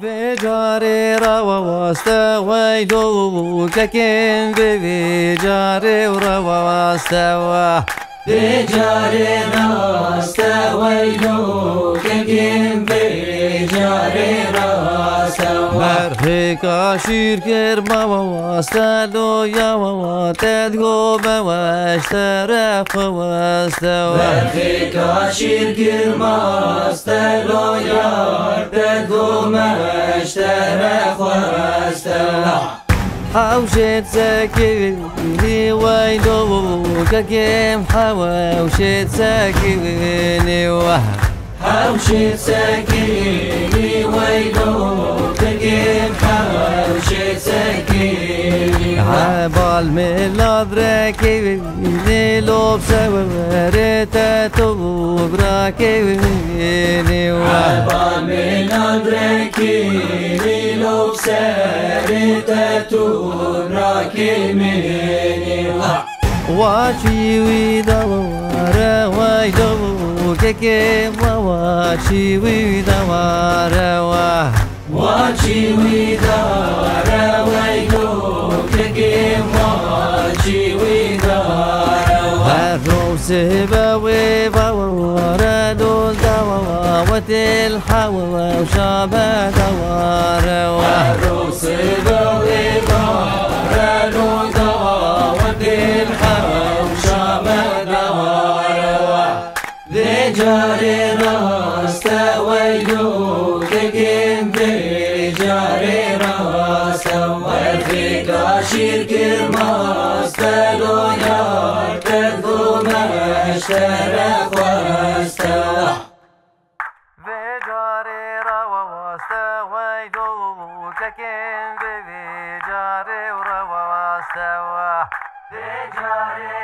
في جاري رواسته ويلو ككين في جاري رواسته في جاري رواسته ويلو ككين في جاري رواسته مرهق عشير كرما واسته يا واتدغو بواشترف واسته مرهق عشير كرما واسته يا واتدغو بواشترف واسته حوشت ساكني ويلو ككيم حوشت ساكني حوشت ساكني ويلو ككيم حوشت ساكني عبال من الأدراكي لوب سورته تبراكي عبال من الأدراكي لوب سورته تبراكي مني واشي ويدوار ويلو ككيم واشي ويدوار واشي ويدوار ويلو ككيم واشي ويدوار الروس بوي بوار دول دوات الحوا وشابه دوار الروس بوي بوار دول دوات الحوا وشابه دوار ذي جاري راسته ويلو ككيم ذي جاري راسته وفيك عشير كرماسته لو يرتدو مشترك واستوى في جاري رواسته ويلو ككيم في جاري رواسته في جاري